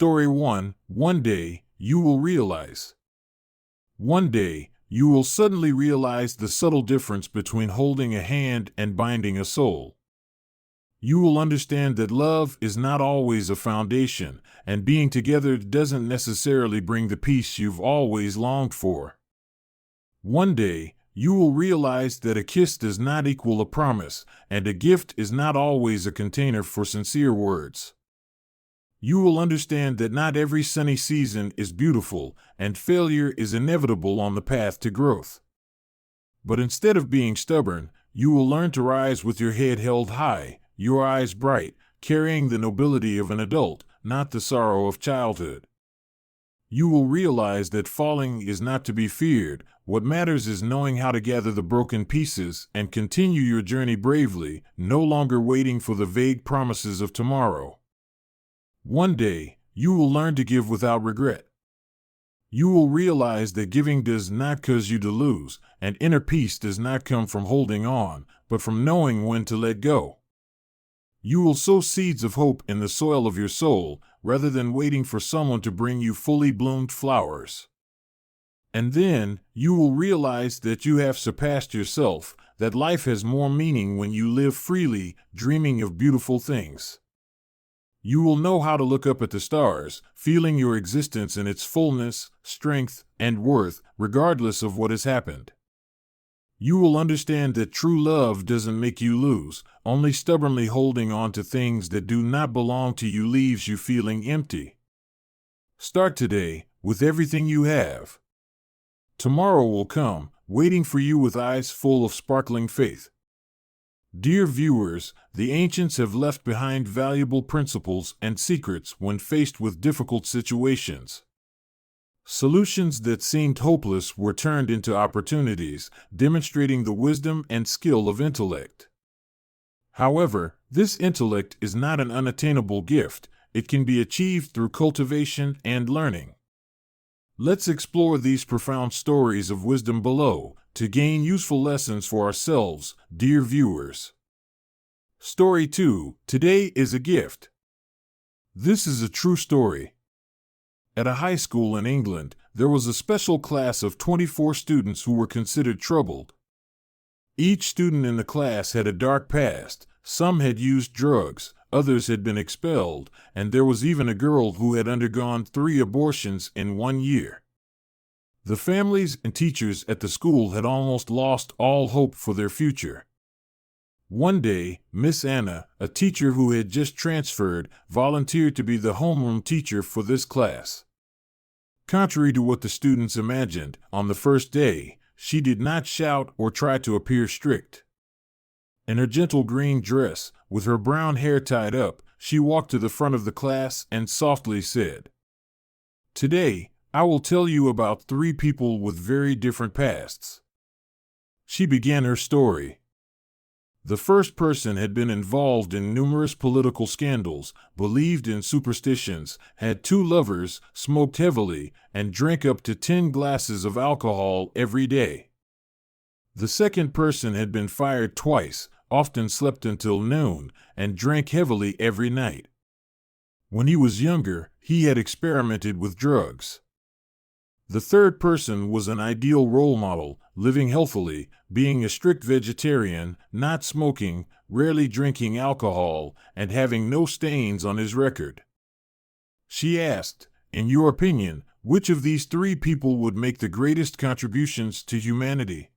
Story 1. One day, you will realize. One day, you will suddenly realize the subtle difference between holding a hand and binding a soul. You will understand that love is not always a foundation, and being together doesn't necessarily bring the peace you've always longed for. One day, you will realize that a kiss does not equal a promise, and a gift is not always a container for sincere words. You will understand that not every sunny season is beautiful, and failure is inevitable on the path to growth. But instead of being stubborn, you will learn to rise with your head held high, your eyes bright, carrying the nobility of an adult, not the sorrow of childhood. You will realize that falling is not to be feared. What matters is knowing how to gather the broken pieces and continue your journey bravely, no longer waiting for the vague promises of tomorrow. One day, you will learn to give without regret. You will realize that giving does not cause you to lose, and inner peace does not come from holding on, but from knowing when to let go. You will sow seeds of hope in the soil of your soul, rather than waiting for someone to bring you fully bloomed flowers. And then, you will realize that you have surpassed yourself, that life has more meaning when you live freely, dreaming of beautiful things. You will know how to look up at the stars, feeling your existence in its fullness, strength, and worth, regardless of what has happened. You will understand that true love doesn't make you lose, only stubbornly holding on to things that do not belong to you leaves you feeling empty. Start today, with everything you have. Tomorrow will come, waiting for you with eyes full of sparkling faith. Dear viewers, the ancients have left behind valuable principles and secrets when faced with difficult situations. Solutions that seemed hopeless were turned into opportunities, demonstrating the wisdom and skill of intellect. However, this intellect is not an unattainable gift. It can be achieved through cultivation and learning. Let's explore these profound stories of wisdom below, to gain useful lessons for ourselves, dear viewers. Story 2. Today is a gift. This is a true story. At a high school in England, there was a special class of 24 students who were considered troubled. Each student in the class had a dark past. Some had used drugs, others had been expelled, and there was even a girl who had undergone 3 abortions in 1 year. The families and teachers at the school had almost lost all hope for their future. One day, Miss Anna, a teacher who had just transferred, volunteered to be the homeroom teacher for this class. Contrary to what the students imagined, on the first day, she did not shout or try to appear strict. In her gentle green dress, with her brown hair tied up, she walked to the front of the class and softly said, "Today, I will tell you about 3 people with very different pasts." She began her story. The first person had been involved in numerous political scandals, believed in superstitions, had 2 lovers, smoked heavily, and drank up to 10 glasses of alcohol every day. The second person had been fired twice, often slept until noon, and drank heavily every night. When he was younger, he had experimented with drugs. The third person was an ideal role model, living healthily, being a strict vegetarian, not smoking, rarely drinking alcohol, and having no stains on his record. She asked, "In your opinion, which of these 3 people would make the greatest contributions to humanity?"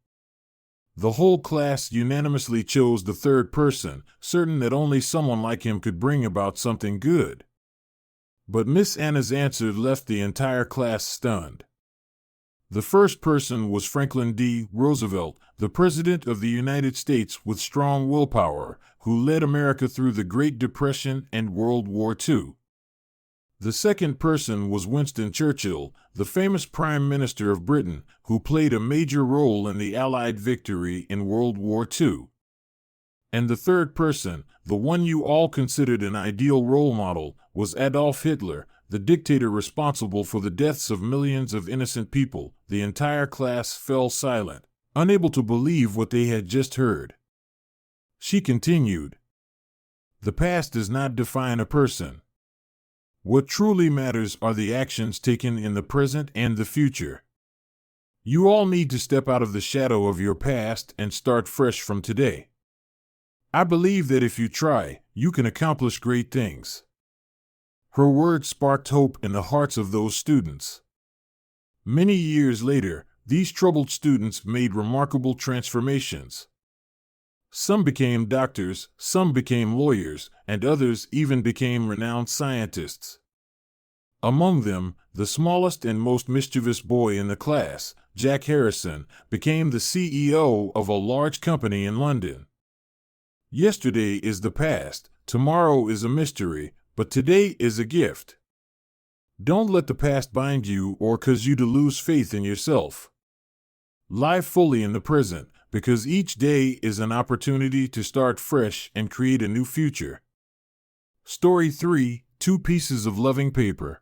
The whole class unanimously chose the third person, certain that only someone like him could bring about something good. But Miss Anna's answer left the entire class stunned. The first person was Franklin D. Roosevelt, the President of the United States with strong willpower, who led America through the Great Depression and World War II. The second person was Winston Churchill, the famous Prime Minister of Britain, who played a major role in the Allied victory in World War II. And the third person, the one you all considered an ideal role model, was Adolf Hitler, the dictator responsible for the deaths of millions of innocent people. The entire class fell silent, unable to believe what they had just heard. She continued, "The past does not define a person. What truly matters are the actions taken in the present and the future. You all need to step out of the shadow of your past and start fresh from today. I believe that if you try, you can accomplish great things. Her words sparked hope in the hearts of those students. Many years later, these troubled students made remarkable transformations. Some became doctors, some became lawyers, and others even became renowned scientists. Among them, the smallest and most mischievous boy in the class, Jack Harrison, became the CEO of a large company in London. Yesterday is the past, tomorrow is a mystery, but today is a gift. Don't let the past bind you or cause you to lose faith in yourself. Live fully in the present, because each day is an opportunity to start fresh and create a new future. Story 3: 2 Pieces of Loving Paper.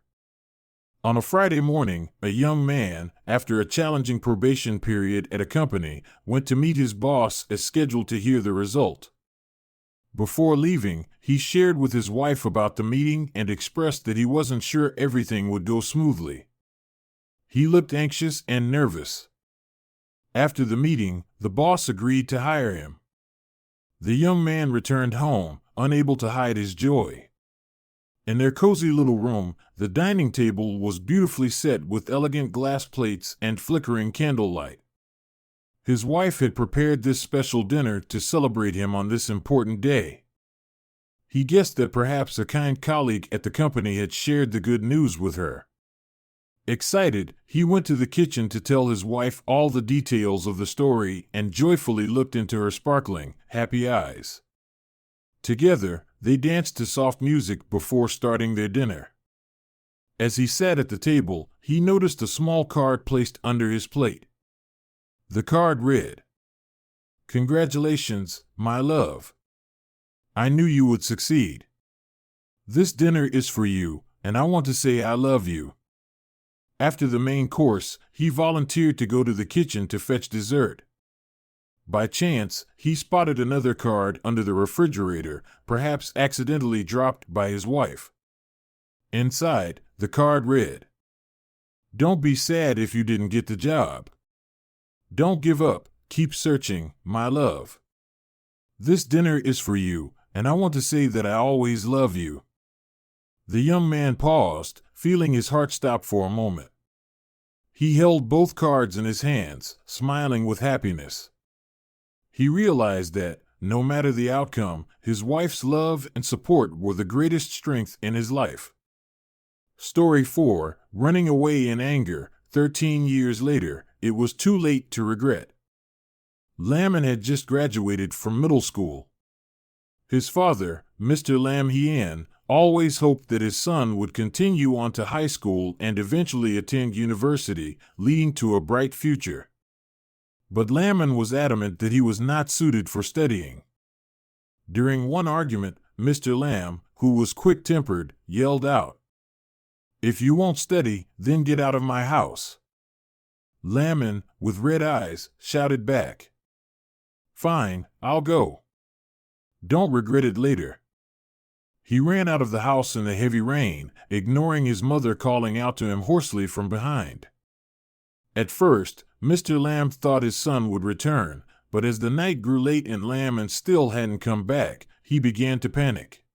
On a Friday morning, a young man, after a challenging probation period at a company, went to meet his boss as scheduled to hear the result. Before leaving, he shared with his wife about the meeting and expressed that he wasn't sure everything would go smoothly. He looked anxious and nervous. After the meeting, the boss agreed to hire him. The young man returned home, unable to hide his joy. In their cozy little room, the dining table was beautifully set with elegant glass plates and flickering candlelight. His wife had prepared this special dinner to celebrate him on this important day. He guessed that perhaps a kind colleague at the company had shared the good news with her. Excited, he went to the kitchen to tell his wife all the details of the story and joyfully looked into her sparkling, happy eyes. Together, they danced to soft music before starting their dinner. As he sat at the table, he noticed a small card placed under his plate. The card read, "Congratulations, my love. I knew you would succeed. This dinner is for you, and I want to say I love you." After the main course, he volunteered to go to the kitchen to fetch dessert. By chance, he spotted another card under the refrigerator, perhaps accidentally dropped by his wife. Inside, the card read, "Don't be sad if you didn't get the job. Don't give up, keep searching, my love. This dinner is for you, and I want to say that I always love you." The young man paused, feeling his heart stop for a moment. He held both cards in his hands, smiling with happiness. He realized that, no matter the outcome, his wife's love and support were the greatest strength in his life. Story 4: Running Away in Anger. 13 years later, it was too late to regret. Lamon had just graduated from middle school. His father, Mr. Lam Hien, always hoped that his son would continue on to high school and eventually attend university, leading to a bright future. But Lamon was adamant that he was not suited for studying. During one argument, Mr. Lam, who was quick-tempered, yelled out, "If you won't study, then get out of my house." Lamon, with red eyes, shouted back, "Fine, I'll go. Don't regret it later." He ran out of the house in the heavy rain, ignoring his mother calling out to him hoarsely from behind. At first, Mr. Lam thought his son would return, but as the night grew late and Lamon still hadn't come back, he began to panic.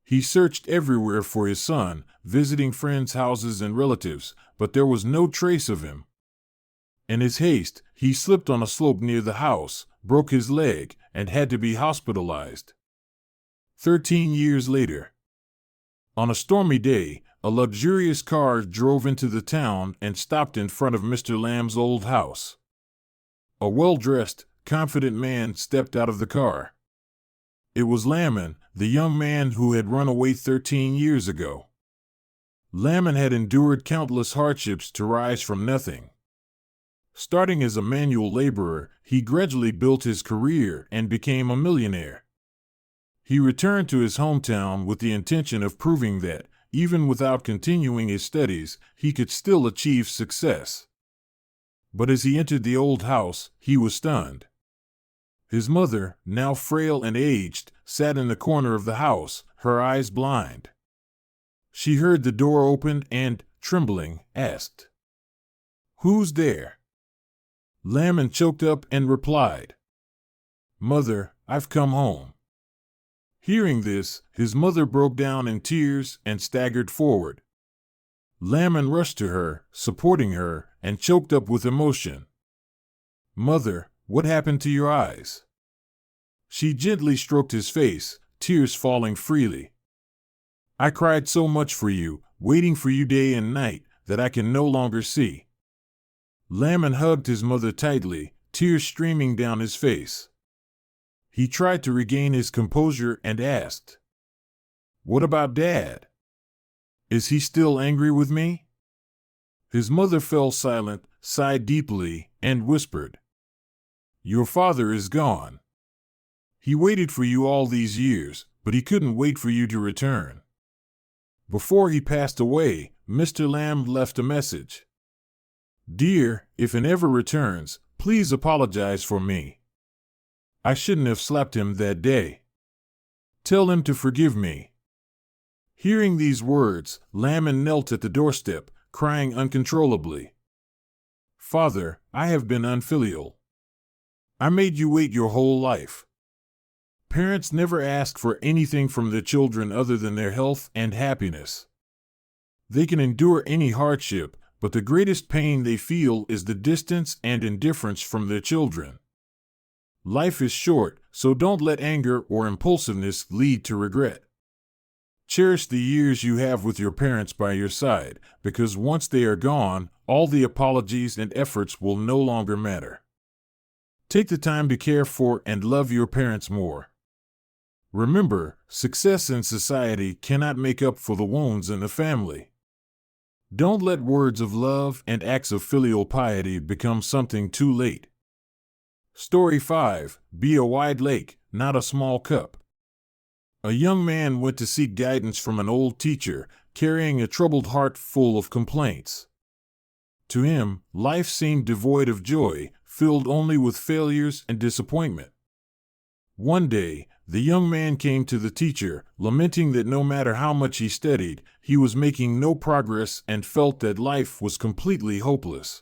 He searched everywhere for his son, visiting friends' houses and relatives, but there was no trace of him. In his haste, he slipped on a slope near the house, broke his leg, and had to be hospitalized. 13 years later. On a stormy day, a luxurious car drove into the town and stopped in front of Mr. Lam's old house. A well-dressed, confident man stepped out of the car. It was Lamon, the young man who had run away 13 years ago. Lamon had endured countless hardships to rise from nothing. Starting as a manual laborer, he gradually built his career and became a millionaire. He returned to his hometown with the intention of proving that, even without continuing his studies, he could still achieve success. But as he entered the old house, he was stunned. His mother, now frail and aged, sat in the corner of the house, her eyes blind. She heard the door open and, trembling, asked, "Who's there?" Lamon choked up and replied, "Mother, I've come home." Hearing this, his mother broke down in tears and staggered forward. Lamon rushed to her, supporting her, and choked up with emotion. "Mother, what happened to your eyes?" She gently stroked his face, tears falling freely. "I cried so much for you, waiting for you day and night, that I can no longer see." Lamon hugged his mother tightly, tears streaming down his face. He tried to regain his composure and asked, "What about Dad? Is he still angry with me?" His mother fell silent, sighed deeply, and whispered, "Your father is gone. He waited for you all these years, but he couldn't wait for you to return. Before he passed away, Mr. Lamb left a message. Dear, if it ever returns, please apologize for me. I shouldn't have slapped him that day. Tell him to forgive me." Hearing these words, Lamon knelt at the doorstep, crying uncontrollably. "Father, I have been unfilial. I made you wait your whole life." Parents never ask for anything from their children other than their health and happiness. They can endure any hardship, but the greatest pain they feel is the distance and indifference from their children. Life is short, so don't let anger or impulsiveness lead to regret. Cherish the years you have with your parents by your side, because once they are gone, all the apologies and efforts will no longer matter. Take the time to care for and love your parents more. Remember, success in society cannot make up for the wounds in the family. Don't let words of love and acts of filial piety become something too late. Story 5. Be a wide lake, not a small cup. A young man went to seek guidance from an old teacher, carrying a troubled heart full of complaints. To him, life seemed devoid of joy, filled only with failures and disappointment. One day, the young man came to the teacher, lamenting that no matter how much he studied, he was making no progress and felt that life was completely hopeless.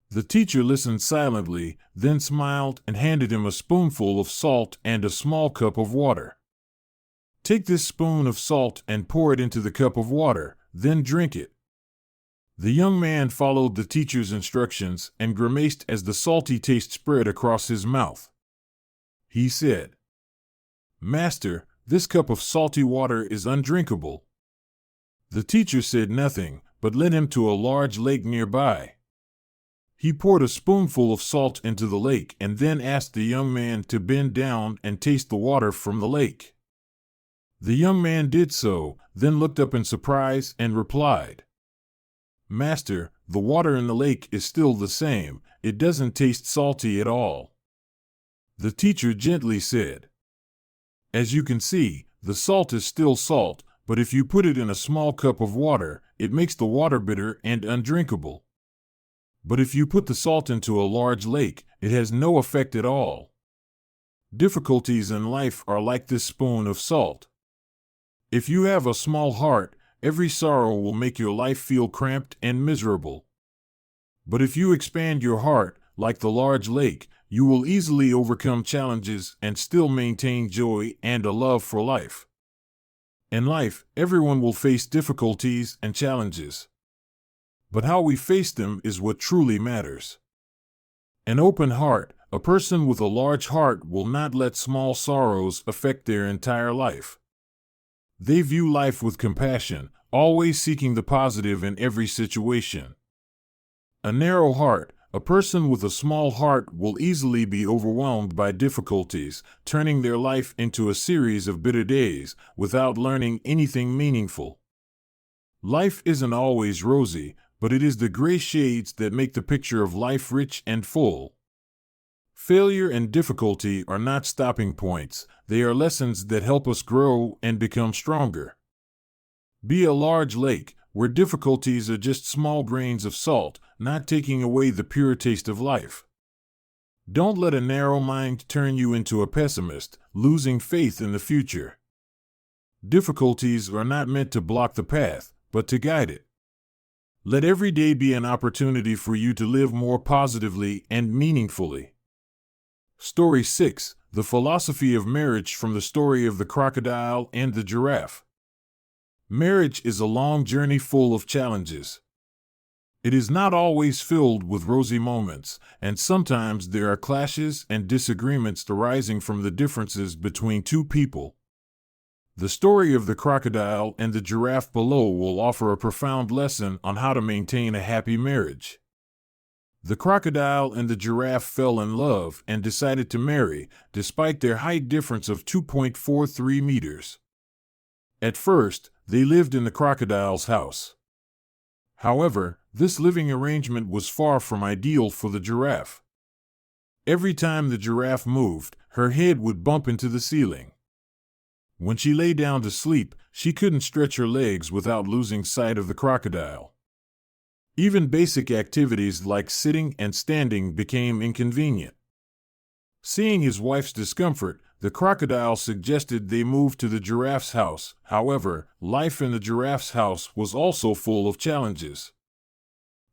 The teacher listened silently, then smiled and handed him a spoonful of salt and a small cup of water. "Take this spoon of salt and pour it into the cup of water, then drink it." The young man followed the teacher's instructions and grimaced as the salty taste spread across his mouth. He said, "Master, this cup of salty water is undrinkable." The teacher said nothing, but led him to a large lake nearby. He poured a spoonful of salt into the lake and then asked the young man to bend down and taste the water from the lake. The young man did so, then looked up in surprise and replied, "Master, the water in the lake is still the same. It doesn't taste salty at all." The teacher gently said, "As you can see, the salt is still salt, but if you put it in a small cup of water, it makes the water bitter and undrinkable. But if you put the salt into a large lake, it has no effect at all. Difficulties in life are like this spoon of salt. If you have a small heart, every sorrow will make your life feel cramped and miserable. But if you expand your heart, like the large lake, you will easily overcome challenges and still maintain joy and a love for life. In life, everyone will face difficulties and challenges. But how we face them is what truly matters. An open heart, a person with a large heart will not let small sorrows affect their entire life. They view life with compassion, always seeking the positive in every situation. A narrow heart, a person with a small heart will easily be overwhelmed by difficulties, turning their life into a series of bitter days without learning anything meaningful. Life isn't always rosy, but it is the gray shades that make the picture of life rich and full. Failure and difficulty are not stopping points, they are lessons that help us grow and become stronger. Be a large lake, where difficulties are just small grains of salt, not taking away the pure taste of life. Don't let a narrow mind turn you into a pessimist, losing faith in the future. Difficulties are not meant to block the path, but to guide it. Let every day be an opportunity for you to live more positively and meaningfully. Story 6: The Philosophy of Marriage, from the story of the crocodile and the giraffe. Marriage is a long journey full of challenges. It is not always filled with rosy moments, and sometimes there are clashes and disagreements arising from the differences between two people. The story of the crocodile and the giraffe below will offer a profound lesson on how to maintain a happy marriage. The crocodile and the giraffe fell in love and decided to marry, despite their height difference of 2.43 meters. At first, they lived in the crocodile's house. However, this living arrangement was far from ideal for the giraffe. Every time the giraffe moved, her head would bump into the ceiling. When she lay down to sleep, she couldn't stretch her legs without losing sight of the crocodile. Even basic activities like sitting and standing became inconvenient. Seeing his wife's discomfort, the crocodile suggested they move to the giraffe's house. However, life in the giraffe's house was also full of challenges.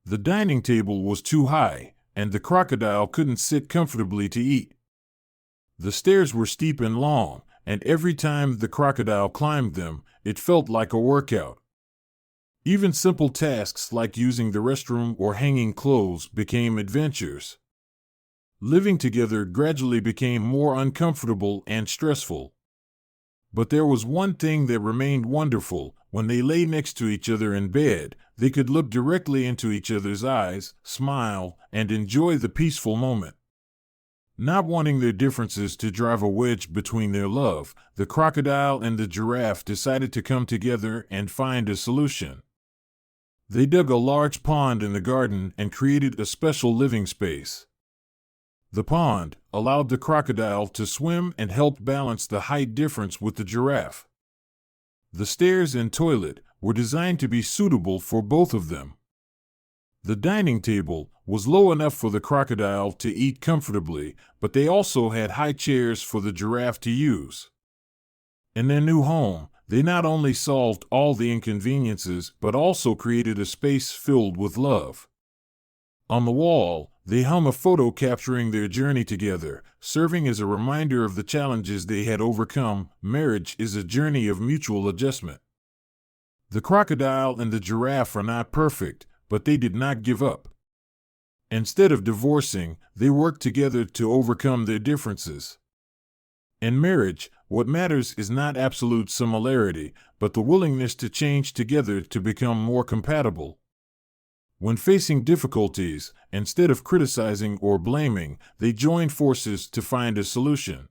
The dining table was too high, and the crocodile couldn't sit comfortably to eat. The stairs were steep and long, and every time the crocodile climbed them, it felt like a workout. Even simple tasks like using the restroom or hanging clothes became adventures. Living together gradually became more uncomfortable and stressful. But there was one thing that remained wonderful: when they lay next to each other in bed, they could look directly into each other's eyes, smile, and enjoy the peaceful moment. Not wanting their differences to drive a wedge between their love, the crocodile and the giraffe decided to come together and find a solution. They dug a large pond in the garden and created a special living space. The pond allowed the crocodile to swim and helped balance the height difference with the giraffe. The stairs and toilet were designed to be suitable for both of them. The dining table was low enough for the crocodile to eat comfortably, but they also had high chairs for the giraffe to use. In their new home, they not only solved all the inconveniences but also created a space filled with love. On the wall, they hung a photo capturing their journey together, serving as a reminder of the challenges they had overcome. Marriage is a journey of mutual adjustment. The crocodile and the giraffe are not perfect, but they did not give up. Instead of divorcing, they worked together to overcome their differences. In marriage, what matters is not absolute similarity, but the willingness to change together to become more compatible. When facing difficulties, instead of criticizing or blaming, they join forces to find a solution.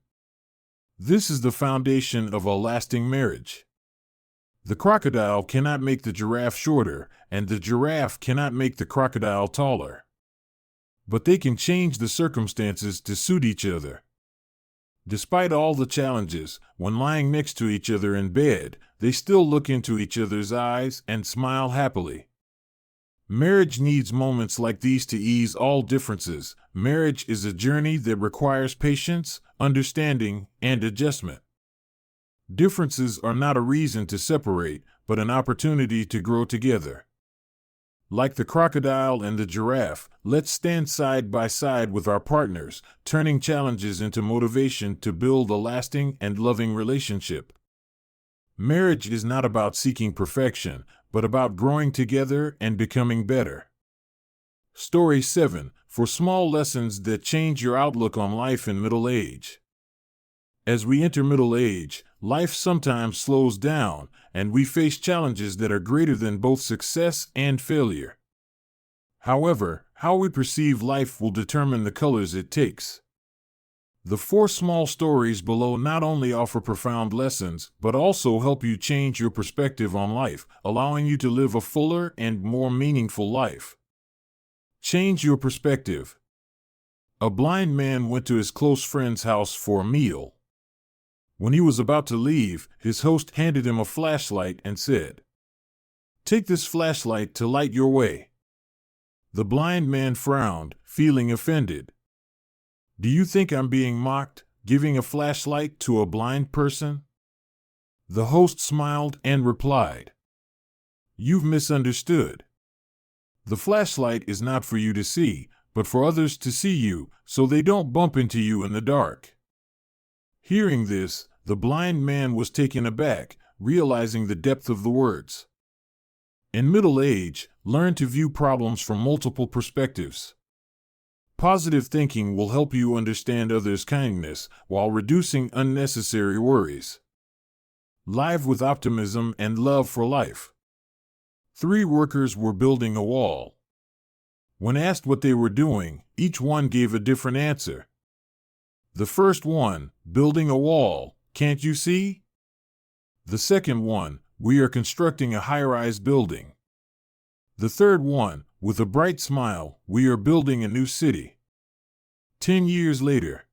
This is the foundation of a lasting marriage. The crocodile cannot make the giraffe shorter, and the giraffe cannot make the crocodile taller. But they can change the circumstances to suit each other. Despite all the challenges, when lying next to each other in bed, they still look into each other's eyes and smile happily. Marriage needs moments like these to ease all differences. Marriage is a journey that requires patience, understanding, and adjustment. Differences are not a reason to separate, but an opportunity to grow together. Like the crocodile and the giraffe, let's stand side by side with our partners, turning challenges into motivation to build a lasting and loving relationship. Marriage is not about seeking perfection, but about growing together and becoming better. Story 7: For small lessons that change your outlook on life in middle age. As we enter middle age, life sometimes slows down, and we face challenges that are greater than both success and failure. However, how we perceive life will determine the colors it takes. The 4 small stories below not only offer profound lessons, but also help you change your perspective on life, allowing you to live a fuller and more meaningful life. Change your perspective. A blind man went to his close friend's house for a meal. When he was about to leave, his host handed him a flashlight and said, "Take this flashlight to light your way." The blind man frowned, feeling offended. "Do you think I'm being mocked, giving a flashlight to a blind person?" The host smiled and replied, "You've misunderstood. The flashlight is not for you to see, but for others to see you, so they don't bump into you in the dark." Hearing this, the blind man was taken aback, realizing the depth of the words. In middle age, learn to view problems from multiple perspectives. Positive thinking will help you understand others' kindness while reducing unnecessary worries. Live with optimism and love for life. 3 workers were building a wall. When asked what they were doing, each one gave a different answer. The first one, "Building a wall, can't you see?" The second one, "We are constructing a high-rise building." The third one, with a bright smile, "We are building a new city." 10 years later,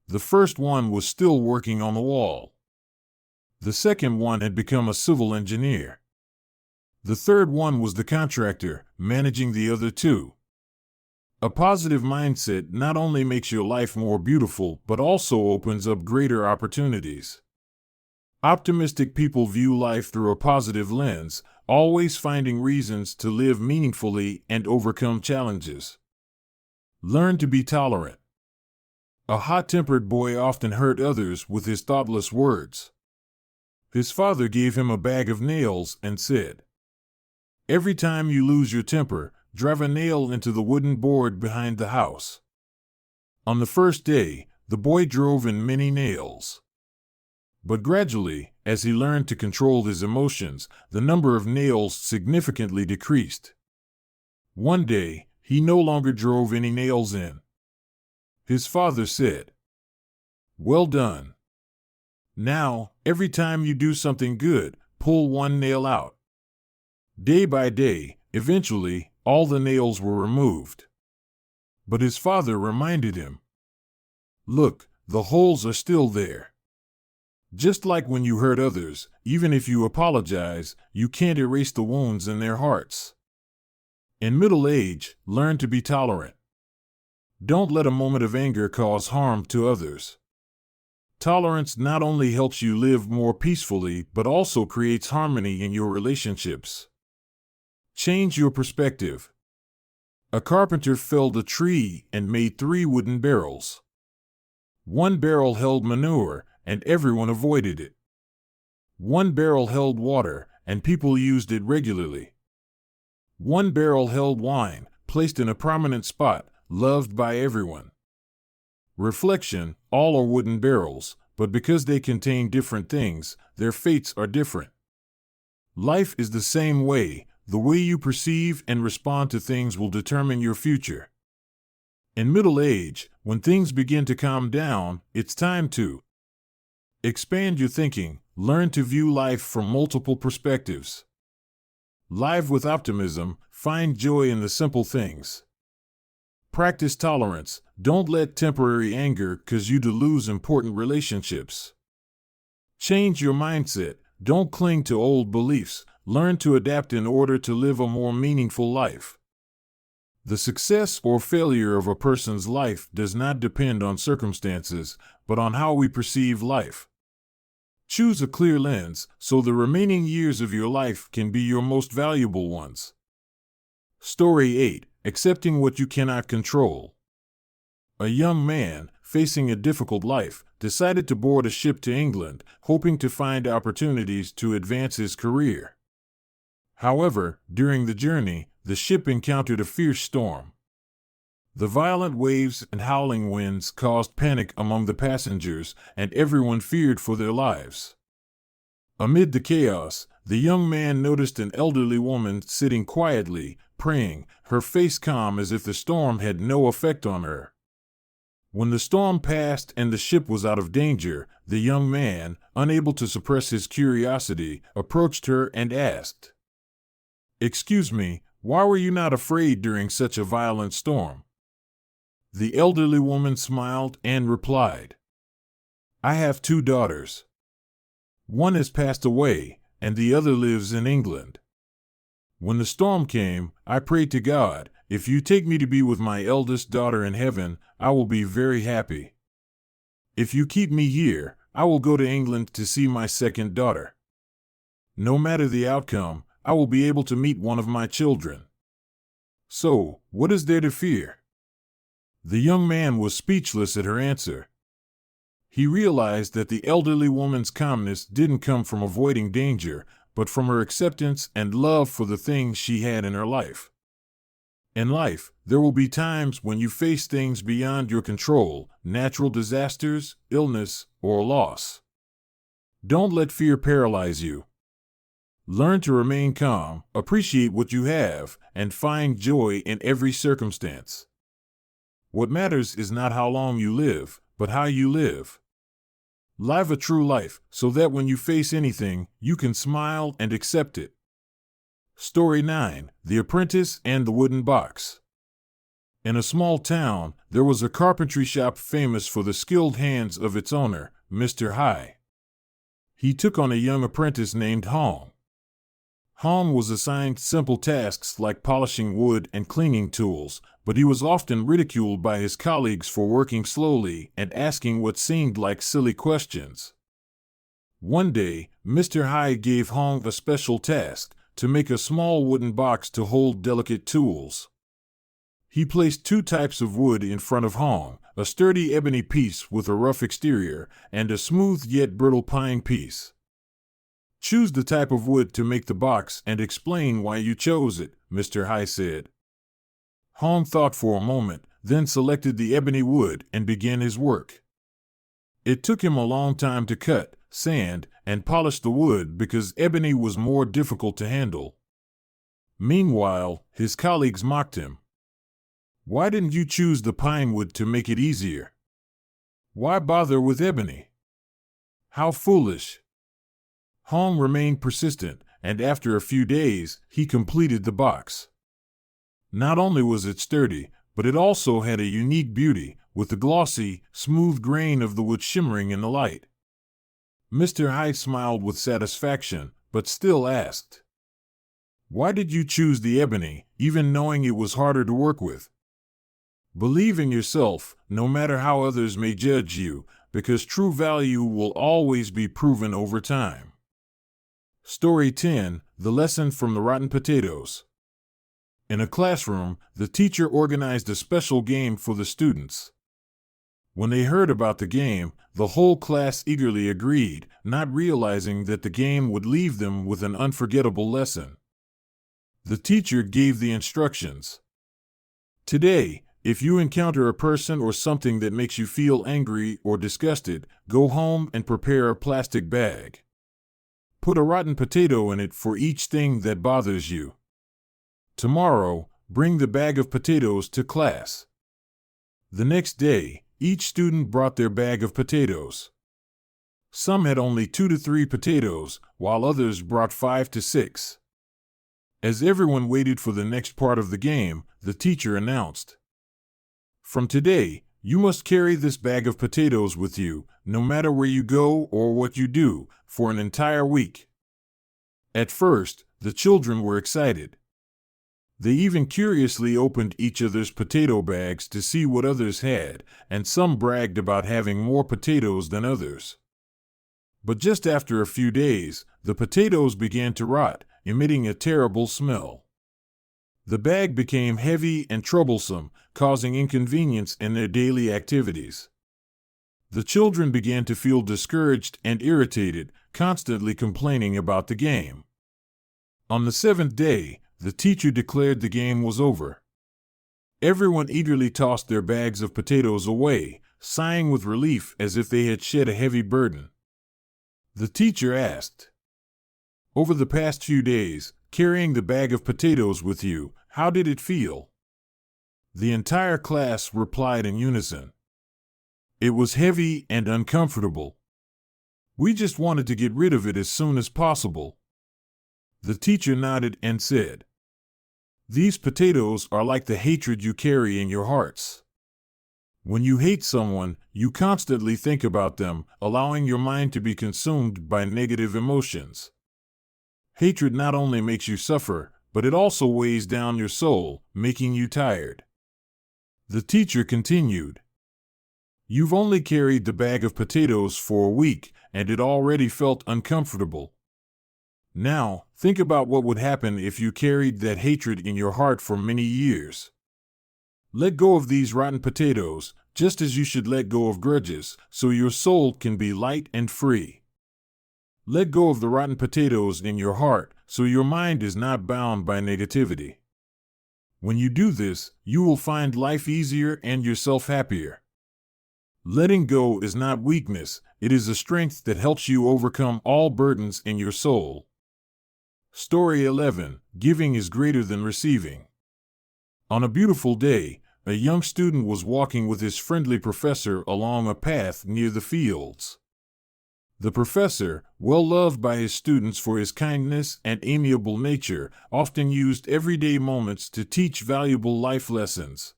the first one was still working on the wall. The second one had become a civil engineer. The third one was the contractor, managing the other 2. A positive mindset not only makes your life more beautiful, but also opens up greater opportunities. Optimistic people view life through a positive lens, always finding reasons to live meaningfully and overcome challenges. Learn to be tolerant. A hot-tempered boy often hurt others with his thoughtless words. His father gave him a bag of nails and said, "Every time you lose your temper, drive a nail into the wooden board behind the house." On the first day, the boy drove in many nails. But gradually, as he learned to control his emotions, the number of nails significantly decreased. One day, he no longer drove any nails in. His father said, "Well done. Now, every time you do something good, pull 1 nail out." Day by day, eventually, all the nails were removed. But his father reminded him, "Look, the holes are still there." Just like when you hurt others, even if you apologize, you can't erase the wounds in their hearts. In middle age, learn to be tolerant. Don't let a moment of anger cause harm to others. Tolerance not only helps you live more peacefully, but also creates harmony in your relationships. Change your perspective. A carpenter felled a tree and made 3 wooden barrels. 1 barrel held manure, and everyone avoided it. 1 barrel held water, and people used it regularly. 1 barrel held wine, placed in a prominent spot, loved by everyone. Reflection: all are wooden barrels, but because they contain different things, their fates are different. Life is the same way. The way you perceive and respond to things will determine your future. In middle age, when things begin to calm down, it's time to expand your thinking, learn to view life from multiple perspectives. Live with optimism, find joy in the simple things. Practice tolerance, don't let temporary anger cause you to lose important relationships. Change your mindset, don't cling to old beliefs, learn to adapt in order to live a more meaningful life. The success or failure of a person's life does not depend on circumstances, but on how we perceive life. Choose a clear lens, so the remaining years of your life can be your most valuable ones. Story 8. Accepting what you cannot control. A young man, facing a difficult life, decided to board a ship to England, hoping to find opportunities to advance his career. However, during the journey, the ship encountered a fierce storm. The violent waves and howling winds caused panic among the passengers, and everyone feared for their lives. Amid the chaos, the young man noticed an elderly woman sitting quietly, praying, her face calm as if the storm had no effect on her. When the storm passed and the ship was out of danger, the young man, unable to suppress his curiosity, approached her and asked, "Excuse me, why were you not afraid during such a violent storm?" The elderly woman smiled and replied, "I have 2 daughters. One has passed away, and the other lives in England. When the storm came, I prayed to God, if you take me to be with my eldest daughter in heaven, I will be very happy. If you keep me here, I will go to England to see my second daughter. No matter the outcome, I will be able to meet one of my children. So, what is there to fear? The young man was speechless at her answer. He realized that the elderly woman's calmness didn't come from avoiding danger, but from her acceptance and love for the things she had in her life. In life, there will be times when you face things beyond your control, natural disasters, illness, or loss. Don't let fear paralyze you. Learn to remain calm, appreciate what you have, and find joy in every circumstance. What matters is not how long you live, but how you live. Live a true life, so that when you face anything, you can smile and accept it. Story 9: The Apprentice and the Wooden Box. In a small town, there was a carpentry shop famous for the skilled hands of its owner, Mr. Hai. He took on a young apprentice named Hong. Hong was assigned simple tasks like polishing wood and cleaning tools, but he was often ridiculed by his colleagues for working slowly and asking what seemed like silly questions. One day, Mr. Hai gave Hong a special task: to make a small wooden box to hold delicate tools. He placed 2 types of wood in front of Hong, a sturdy ebony piece with a rough exterior, and a smooth yet brittle pine piece. Choose the type of wood to make the box and explain why you chose it, Mr. Hai said. Hong thought for a moment, then selected the ebony wood and began his work. It took him a long time to cut, sand, and polish the wood because ebony was more difficult to handle. Meanwhile, his colleagues mocked him. Why didn't you choose the pine wood to make it easier? Why bother with ebony? How foolish! Hong remained persistent, and after a few days, he completed the box. Not only was it sturdy, but it also had a unique beauty, with the glossy, smooth grain of the wood shimmering in the light. Mr. Hai smiled with satisfaction, but still asked, "Why did you choose the ebony, even knowing it was harder to work with?" Believe in yourself, no matter how others may judge you, because true value will always be proven over time. Story 10: The Lesson from the Rotten Potatoes. In a classroom, the teacher organized a special game for the students. When they heard about the game, the whole class eagerly agreed, not realizing that the game would leave them with an unforgettable lesson. The teacher gave the instructions. Today, if you encounter a person or something that makes you feel angry or disgusted, go home and prepare a plastic bag. Put a rotten potato in it for each thing that bothers you. Tomorrow, bring the bag of potatoes to class. The next day, each student brought their bag of potatoes. Some had only 2 to 3 potatoes, while others brought 5 to 6. As everyone waited for the next part of the game, the teacher announced, "From today, you must carry this bag of potatoes with you, no matter where you go or what you do, for an entire week." At first, the children were excited. They even curiously opened each other's potato bags to see what others had, and some bragged about having more potatoes than others. But just after a few days, the potatoes began to rot, emitting a terrible smell. The bag became heavy and troublesome, causing inconvenience in their daily activities. The children began to feel discouraged and irritated, constantly complaining about the game. On the 7th day, the teacher declared the game was over. Everyone eagerly tossed their bags of potatoes away, sighing with relief as if they had shed a heavy burden. The teacher asked, "Over the past few days, carrying the bag of potatoes with you, how did it feel?" The entire class replied in unison, "It was heavy and uncomfortable. We just wanted to get rid of it as soon as possible." The teacher nodded and said, "These potatoes are like the hatred you carry in your hearts. When you hate someone, you constantly think about them, allowing your mind to be consumed by negative emotions. Hatred not only makes you suffer, but it also weighs down your soul, making you tired." The teacher continued, You've only carried the bag of potatoes for a week, and it already felt uncomfortable. Now, think about what would happen if you carried that hatred in your heart for many years. Let go of these rotten potatoes, just as you should let go of grudges, so your soul can be light and free. Let go of the rotten potatoes in your heart, so your mind is not bound by negativity. When you do this, you will find life easier and yourself happier. Letting go is not weakness, it is a strength that helps you overcome all burdens in your soul. Story 11. Giving is greater than receiving. On a beautiful day, a young student was walking with his friendly professor along a path near the fields. The professor, well loved by his students for his kindness and amiable nature, often used everyday moments to teach valuable life lessons.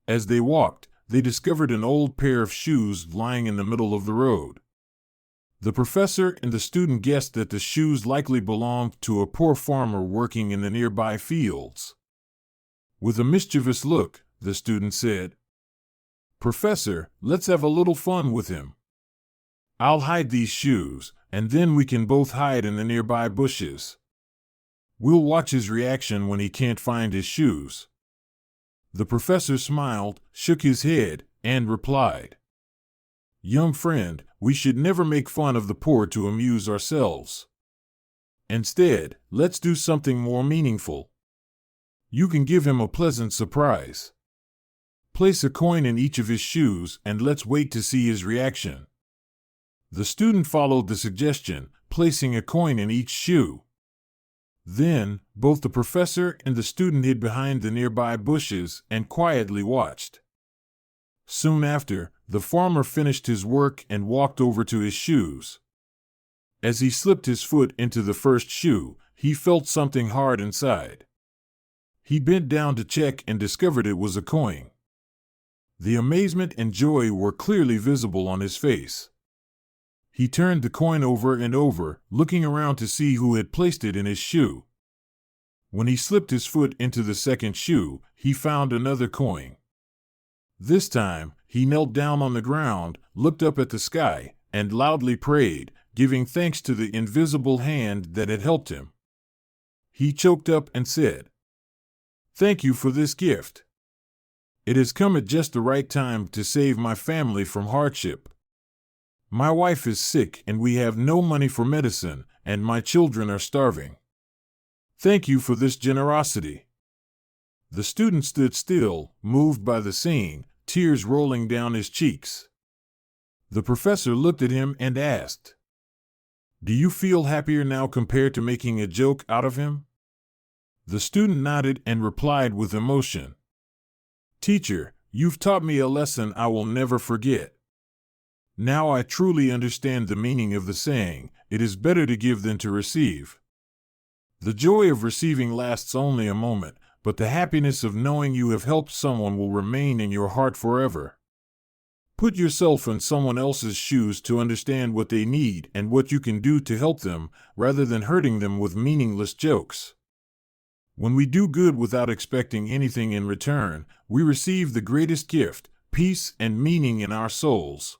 As they walked, they discovered an old pair of shoes lying in the middle of the road. The professor and the student guessed that the shoes likely belonged to a poor farmer working in the nearby fields. With a mischievous look, the student said, "Professor, let's have a little fun with him. I'll hide these shoes, and then we can both hide in the nearby bushes. We'll watch his reaction when he can't find his shoes." The professor smiled, shook his head, and replied, "Young friend, we should never make fun of the poor to amuse ourselves. Instead, let's do something more meaningful. You can give him a pleasant surprise. Place a coin in each of his shoes and let's wait to see his reaction." The student followed the suggestion, placing a coin in each shoe. Then, both the professor and the student hid behind the nearby bushes and quietly watched. Soon after, the farmer finished his work and walked over to his shoes. As he slipped his foot into the first shoe, he felt something hard inside. He bent down to check and discovered it was a coin. The amazement and joy were clearly visible on his face. He turned the coin over and over, looking around to see who had placed it in his shoe. When he slipped his foot into the second shoe, he found another coin. This time, he knelt down on the ground, looked up at the sky, and loudly prayed, giving thanks to the invisible hand that had helped him. He choked up and said, "Thank you for this gift. It has come at just the right time to save my family from hardship. My wife is sick and we have no money for medicine, and my children are starving. Thank you for this generosity." The student stood still, moved by the scene, tears rolling down his cheeks. The professor looked at him and asked, "Do you feel happier now compared to making a joke out of him?" The student nodded and replied with emotion, "Teacher, you've taught me a lesson I will never forget. Now I truly understand the meaning of the saying, 'It is better to give than to receive.' The joy of receiving lasts only a moment, but the happiness of knowing you have helped someone will remain in your heart forever. Put yourself in someone else's shoes to understand what they need and what you can do to help them, rather than hurting them with meaningless jokes. When we do good without expecting anything in return, we receive the greatest gift, peace and meaning in our souls.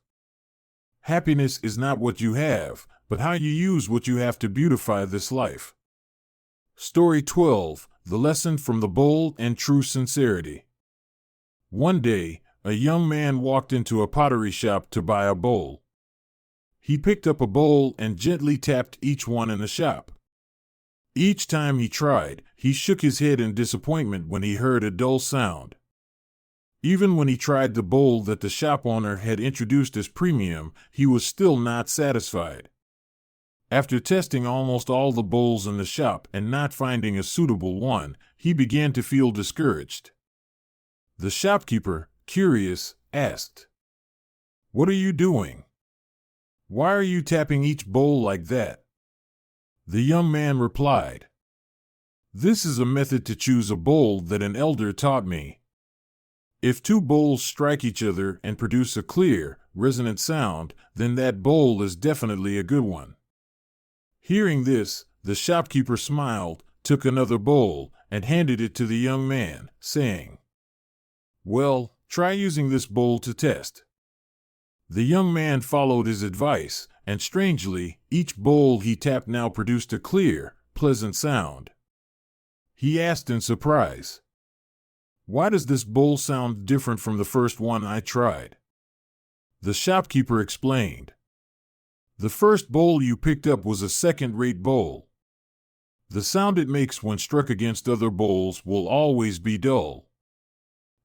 Happiness is not what you have, but how you use what you have to beautify this life." Story 12. The lesson from the bold and true sincerity. One day, a young man walked into a pottery shop to buy a bowl. He picked up a bowl and gently tapped each one in the shop. Each time he tried, he shook his head in disappointment when he heard a dull sound. Even when he tried the bowl that the shop owner had introduced as premium, he was still not satisfied. After testing almost all the bowls in the shop and not finding a suitable one, he began to feel discouraged. The shopkeeper, curious, asked, "What are you doing? Why are you tapping each bowl like that?" The young man replied, "This is a method to choose a bowl that an elder taught me. If two bowls strike each other and produce a clear, resonant sound, then that bowl is definitely a good one." Hearing this, the shopkeeper smiled, took another bowl, and handed it to the young man, saying, "Well, try using this bowl to test. The young man followed his advice, and strangely, each bowl he tapped now produced a clear, pleasant sound. He asked in surprise, "Why does this bowl sound different from the first one I tried?" The shopkeeper explained, "The first bowl you picked up was a second-rate bowl. The sound it makes when struck against other bowls will always be dull.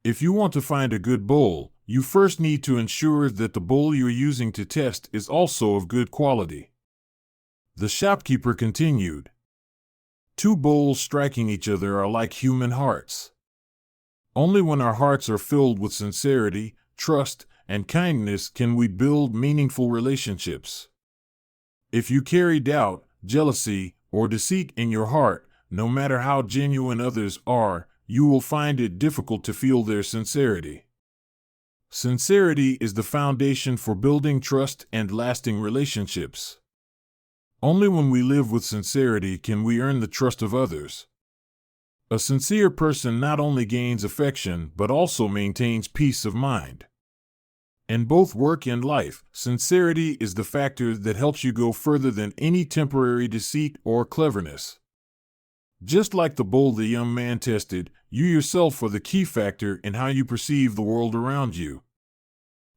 If you want to find a good bowl, you first need to ensure that the bowl you're using to test is also of good quality." The shopkeeper continued, "Two bowls striking each other are like human hearts. Only when our hearts are filled with sincerity, trust, and kindness can we build meaningful relationships. If you carry doubt, jealousy, or deceit in your heart, no matter how genuine others are, you will find it difficult to feel their sincerity. Sincerity is the foundation for building trust and lasting relationships. Only when we live with sincerity can we earn the trust of others. A sincere person not only gains affection but also maintains peace of mind. In both work and life, sincerity is the factor that helps you go further than any temporary deceit or cleverness. Just like the bowl the young man tested, you yourself are the key factor in how you perceive the world around you.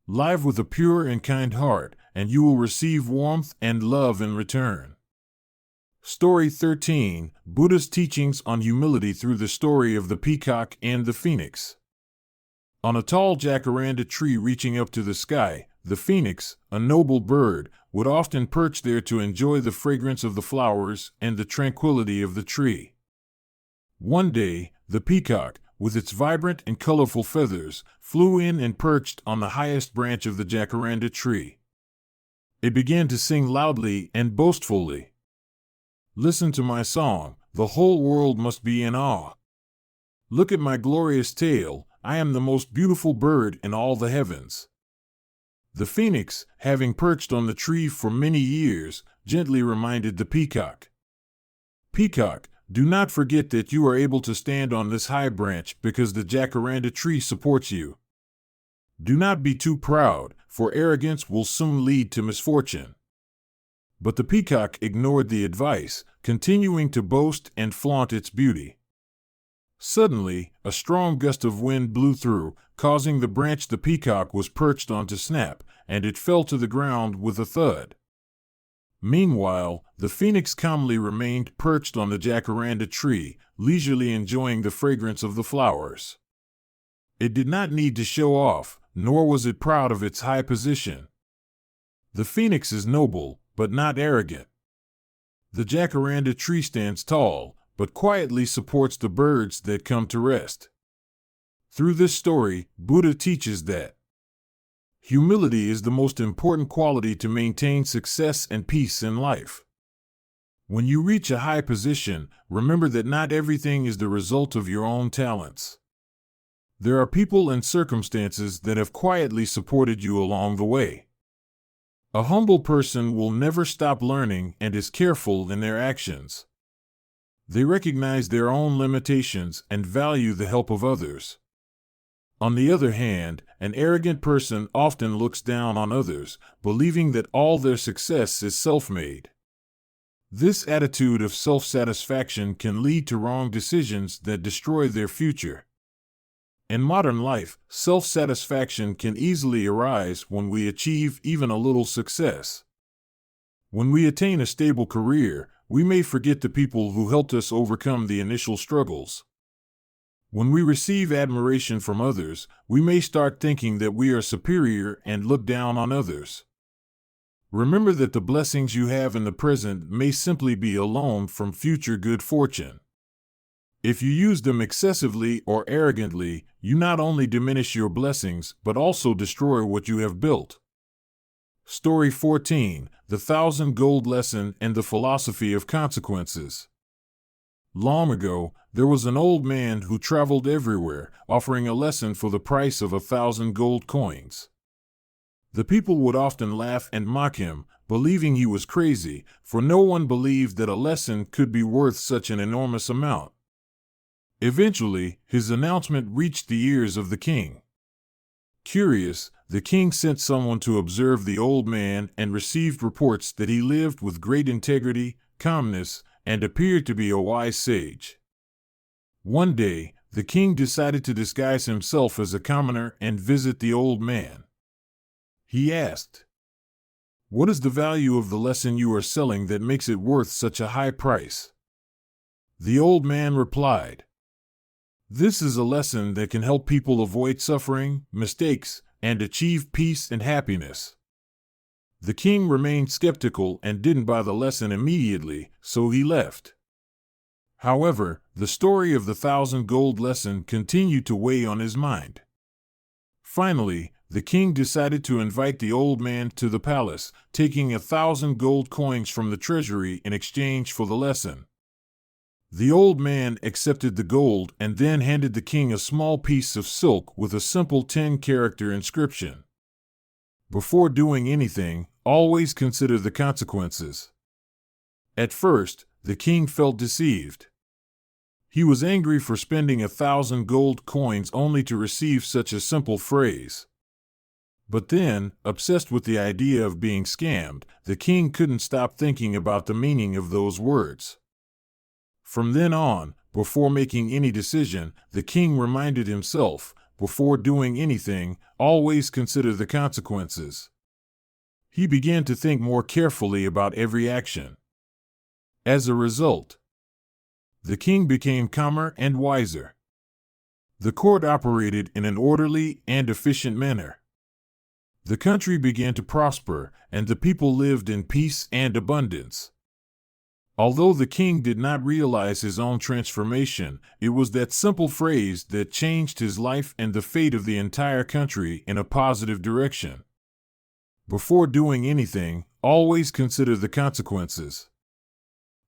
Live with a pure and kind heart, and you will receive warmth and love in return. Story 13, Buddha's teachings on humility through the story of the peacock and the phoenix. On a tall jacaranda tree reaching up to the sky, the phoenix, a noble bird, would often perch there to enjoy the fragrance of the flowers and the tranquility of the tree. One day, the peacock, with its vibrant and colorful feathers, flew in and perched on the highest branch of the jacaranda tree. It began to sing loudly and boastfully. "Listen to my song, the whole world must be in awe. Look at my glorious tail, I am the most beautiful bird in all the heavens." The phoenix, having perched on the tree for many years, gently reminded the peacock, "Peacock, do not forget that you are able to stand on this high branch because the jacaranda tree supports you. Do not be too proud, for arrogance will soon lead to misfortune." But the peacock ignored the advice, continuing to boast and flaunt its beauty. Suddenly, a strong gust of wind blew through, causing the branch the peacock was perched on to snap, and it fell to the ground with a thud. Meanwhile, the phoenix calmly remained perched on the jacaranda tree, leisurely enjoying the fragrance of the flowers. It did not need to show off, nor was it proud of its high position. The phoenix is noble, but not arrogant. The jacaranda tree stands tall, but quietly supports the birds that come to rest. Through this story, Buddha teaches that humility is the most important quality to maintain success and peace in life. When you reach a high position, remember that not everything is the result of your own talents. There are people and circumstances that have quietly supported you along the way. A humble person will never stop learning and is careful in their actions. They recognize their own limitations and value the help of others. On the other hand, an arrogant person often looks down on others, believing that all their success is self-made. This attitude of self-satisfaction can lead to wrong decisions that destroy their future. In modern life, self-satisfaction can easily arise when we achieve even a little success. When we attain a stable career, we may forget the people who helped us overcome the initial struggles. When we receive admiration from others, we may start thinking that we are superior and look down on others. Remember that the blessings you have in the present may simply be a loan from future good fortune. If you use them excessively or arrogantly, you not only diminish your blessings but also destroy what you have built. Story 14, The 1,000 Gold Lesson and the Philosophy of Consequences. Long ago, there was an old man who traveled everywhere, offering a lesson for the price of 1,000 gold coins. The people would often laugh and mock him, believing he was crazy, for no one believed that a lesson could be worth such an enormous amount. Eventually, his announcement reached the ears of the king. Curious, the king sent someone to observe the old man and received reports that he lived with great integrity, calmness, and appeared to be a wise sage. One day, the king decided to disguise himself as a commoner and visit the old man. He asked, "What is the value of the lesson you are selling that makes it worth such a high price?" The old man replied, "This is a lesson that can help people avoid suffering, mistakes, and achieve peace and happiness." The king remained skeptical and didn't buy the lesson immediately, so he left. However, the story of the 1,000 gold lesson continued to weigh on his mind. Finally, the king decided to invite the old man to the palace, taking 1,000 gold coins from the treasury in exchange for the lesson. The old man accepted the gold and then handed the king a small piece of silk with a simple 10-character inscription. Before doing anything, always consider the consequences. At first, the king felt deceived. He was angry for spending 1,000 gold coins only to receive such a simple phrase. But then, obsessed with the idea of being scammed, the king couldn't stop thinking about the meaning of those words. From then on, before making any decision, the king reminded himself, before doing anything, always consider the consequences. He began to think more carefully about every action. As a result, the king became calmer and wiser. The court operated in an orderly and efficient manner. The country began to prosper, and the people lived in peace and abundance. Although the king did not realize his own transformation, it was that simple phrase that changed his life and the fate of the entire country in a positive direction. Before doing anything, always consider the consequences.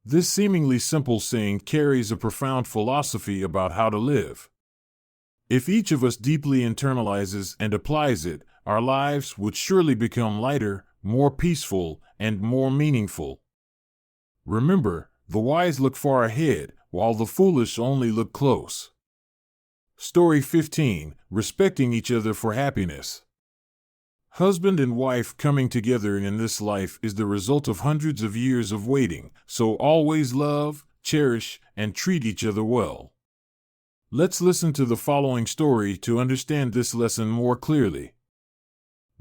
This seemingly simple saying carries a profound philosophy about how to live. If each of us deeply internalizes and applies it, our lives would surely become lighter, more peaceful, and more meaningful. Remember, the wise look far ahead, while the foolish only look close. Story 15: Respecting each other for happiness. Husband and wife coming together in this life is the result of hundreds of years of waiting, so always love, cherish, and treat each other well. Let's listen to the following story to understand this lesson more clearly.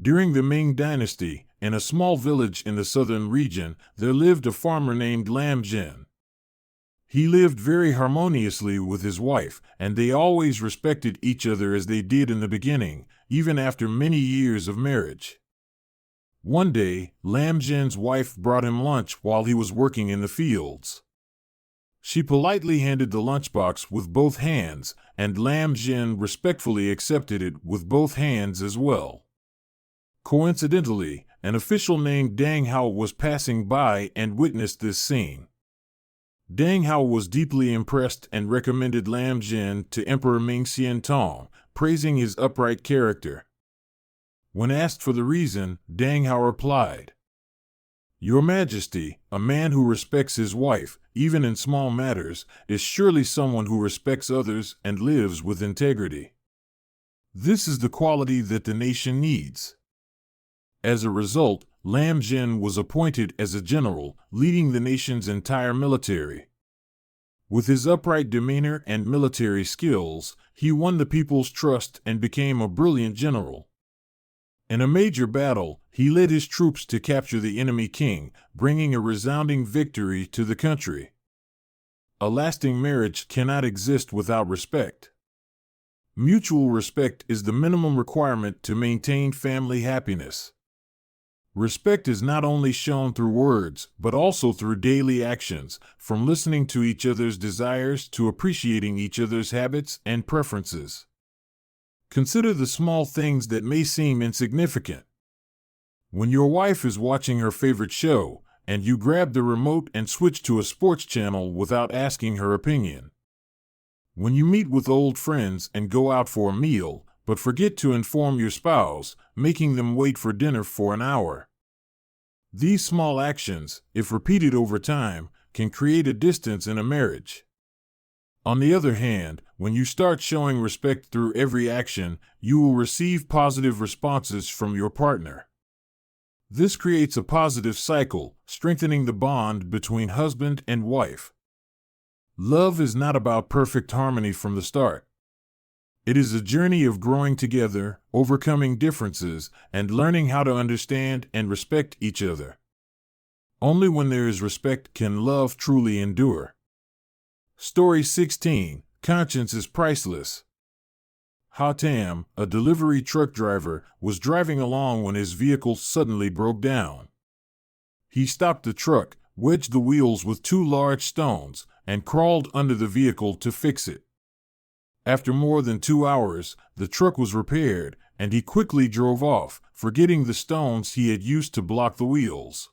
During the Ming Dynasty, in a small village in the southern region, there lived a farmer named Lam Jin. He lived very harmoniously with his wife, and they always respected each other as they did in the beginning, even after many years of marriage. One day, Lam Jin's wife brought him lunch while he was working in the fields. She politely handed the lunchbox with both hands, and Lam Jin respectfully accepted it with both hands as well. Coincidentally, an official named Dang Hao was passing by and witnessed this scene. Dang Hao was deeply impressed and recommended Lam Jin to Emperor Ming Xian Tong, praising his upright character. When asked for the reason, Dang Hao replied, "Your Majesty, a man who respects his wife, even in small matters, is surely someone who respects others and lives with integrity. This is the quality that the nation needs." As a result, Lam Jin was appointed as a general, leading the nation's entire military. With his upright demeanor and military skills, he won the people's trust and became a brilliant general. In a major battle, he led his troops to capture the enemy king, bringing a resounding victory to the country. A lasting marriage cannot exist without respect. Mutual respect is the minimum requirement to maintain family happiness. Respect is not only shown through words, but also through daily actions, from listening to each other's desires to appreciating each other's habits and preferences. Consider the small things that may seem insignificant. When your wife is watching her favorite show, and you grab the remote and switch to a sports channel without asking her opinion. When you meet with old friends and go out for a meal, but forget to inform your spouse, making them wait for dinner for an hour. These small actions, if repeated over time, can create a distance in a marriage. On the other hand, when you start showing respect through every action, you will receive positive responses from your partner. This creates a positive cycle, strengthening the bond between husband and wife. Love is not about perfect harmony from the start. It is a journey of growing together, overcoming differences, and learning how to understand and respect each other. Only when there is respect can love truly endure. Story 16. Conscience is priceless. Hatem, a delivery truck driver, was driving along when his vehicle suddenly broke down. He stopped the truck, wedged the wheels with 2 large stones, and crawled under the vehicle to fix it. After more than 2 hours, the truck was repaired, and he quickly drove off, forgetting the stones he had used to block the wheels.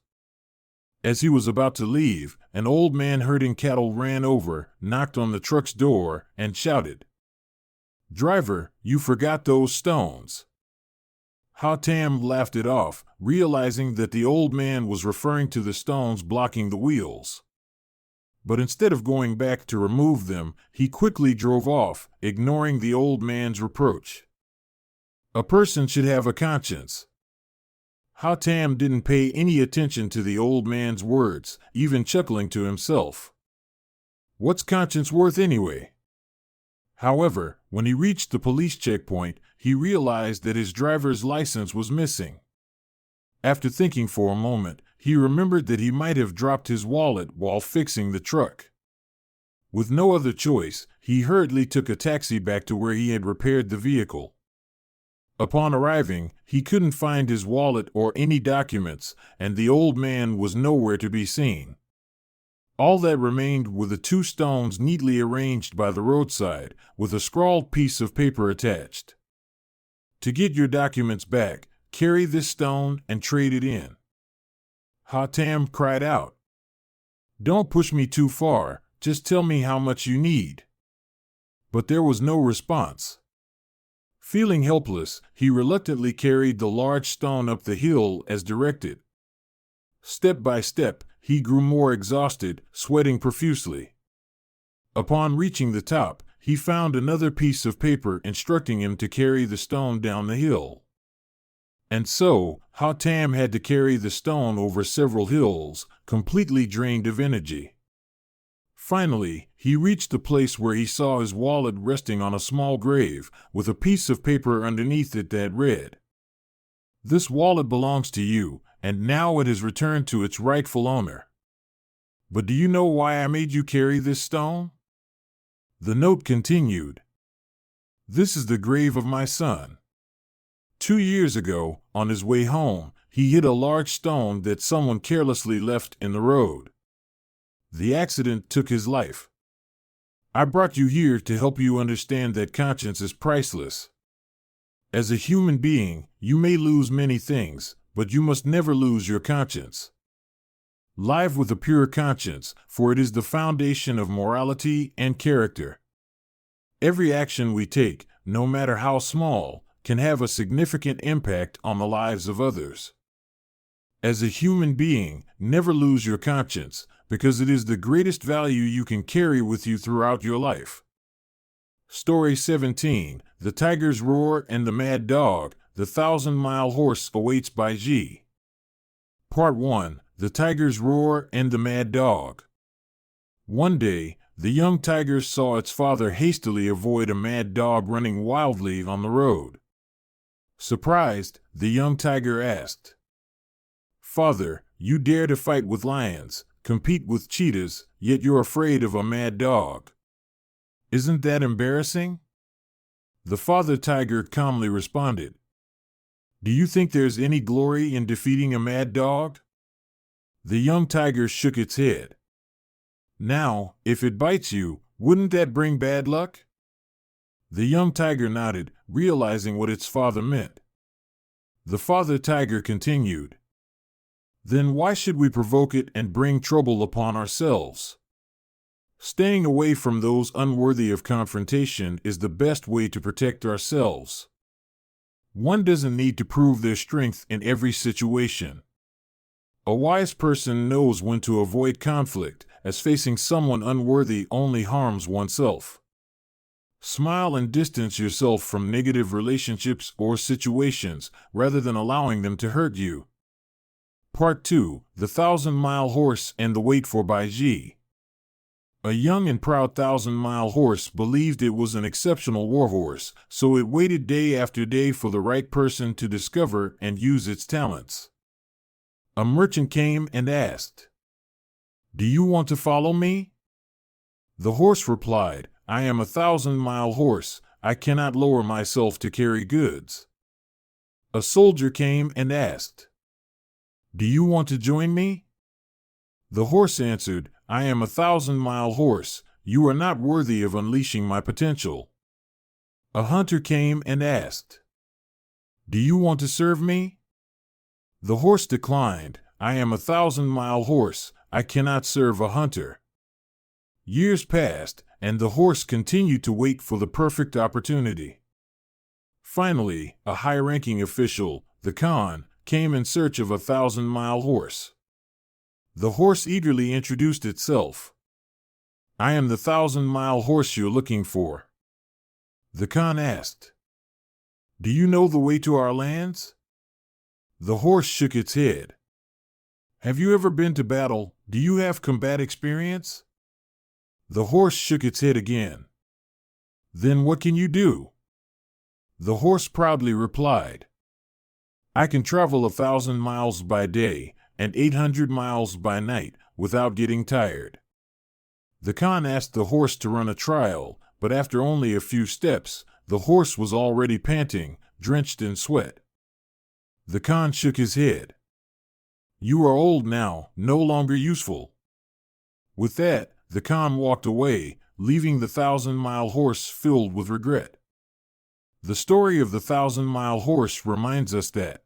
As he was about to leave, an old man herding cattle ran over, knocked on the truck's door, and shouted, "Driver, you forgot those stones." Hatem laughed it off, realizing that the old man was referring to the stones blocking the wheels. But instead of going back to remove them, he quickly drove off, ignoring the old man's reproach. A person should have a conscience. Hatem didn't pay any attention to the old man's words, even chuckling to himself. What's conscience worth anyway? However, when he reached the police checkpoint, he realized that his driver's license was missing. After thinking for a moment, he remembered that he might have dropped his wallet while fixing the truck. With no other choice, he hurriedly took a taxi back to where he had repaired the vehicle. Upon arriving, he couldn't find his wallet or any documents, and the old man was nowhere to be seen. All that remained were the 2 stones neatly arranged by the roadside, with a scrawled piece of paper attached. To get your documents back, carry this stone and trade it in. Hatem cried out. Don't push me too far, just tell me how much you need. But there was no response. Feeling helpless, he reluctantly carried the large stone up the hill as directed. Step by step, he grew more exhausted, sweating profusely. Upon reaching the top, he found another piece of paper instructing him to carry the stone down the hill. And so, Hatem had to carry the stone over several hills, completely drained of energy. Finally, he reached the place where he saw his wallet resting on a small grave, with a piece of paper underneath it that read, "This wallet belongs to you, and now it has returned to its rightful owner. But do you know why I made you carry this stone?" The note continued, "This is the grave of my son. 2 years ago, on his way home, he hit a large stone that someone carelessly left in the road. The accident took his life. I brought you here to help you understand that conscience is priceless. As a human being, you may lose many things, but you must never lose your conscience. Live with a pure conscience, for it is the foundation of morality and character. Every action we take, no matter how small, can have a significant impact on the lives of others. As a human being, never lose your conscience, because it is the greatest value you can carry with you throughout your life." Story 17. The Tiger's Roar and the Mad Dog, the 1,000-Mile Horse awaits by G. Part 1. The Tiger's Roar and the Mad Dog. One day, the young tiger saw its father hastily avoid a mad dog running wildly on the road. Surprised, the young tiger asked, "Father, you dare to fight with lions, compete with cheetahs, yet you're afraid of a mad dog. Isn't that embarrassing?" The father tiger calmly responded, "Do you think there's any glory in defeating a mad dog?" The young tiger shook its head. "Now, if it bites you, wouldn't that bring bad luck?" The young tiger nodded, realizing what its father meant. The father tiger continued, "Then why should we provoke it and bring trouble upon ourselves? Staying away from those unworthy of confrontation is the best way to protect ourselves. One doesn't need to prove their strength in every situation. A wise person knows when to avoid conflict, as facing someone unworthy only harms oneself. Smile and distance yourself from negative relationships or situations rather than allowing them to hurt you. Part 2: The 1,000-Mile Horse and the Wait for by G. A young and proud 1,000-mile horse believed it was an exceptional warhorse, so it waited day after day for the right person to discover and use its talents. A merchant came and asked, "Do you want to follow me?" The horse replied, "I am a 1,000-mile horse. I cannot lower myself to carry goods." A soldier came and asked, "Do you want to join me?" The horse answered, "I am a 1,000-mile horse. You are not worthy of unleashing my potential." A hunter came and asked, "Do you want to serve me?" The horse declined, "I am a 1,000-mile horse. I cannot serve a hunter." Years passed, and the horse continued to wait for the perfect opportunity. Finally, a high-ranking official, the Khan, came in search of a 1,000-mile horse. The horse eagerly introduced itself. "I am the 1,000-mile horse you're looking for." The Khan asked, "Do you know the way to our lands?" The horse shook its head. "Have you ever been to battle? Do you have combat experience?" The horse shook its head again. "Then what can you do?" The horse proudly replied, "I can travel 1,000 miles by day and 800 miles by night without getting tired." The Khan asked the horse to run a trial, but after only a few steps, the horse was already panting, drenched in sweat. The Khan shook his head. "You are old now, no longer useful." With that, the Khan walked away, leaving the 1,000-mile horse filled with regret. The story of the 1,000-mile horse reminds us that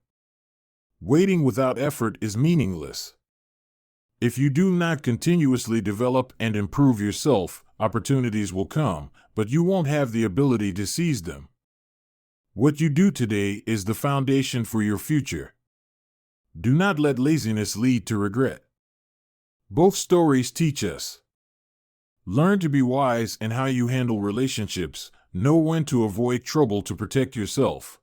waiting without effort is meaningless. If you do not continuously develop and improve yourself, opportunities will come, but you won't have the ability to seize them. What you do today is the foundation for your future. Do not let laziness lead to regret. Both stories teach us. Learn to be wise in how you handle relationships. Know when to avoid trouble to protect yourself.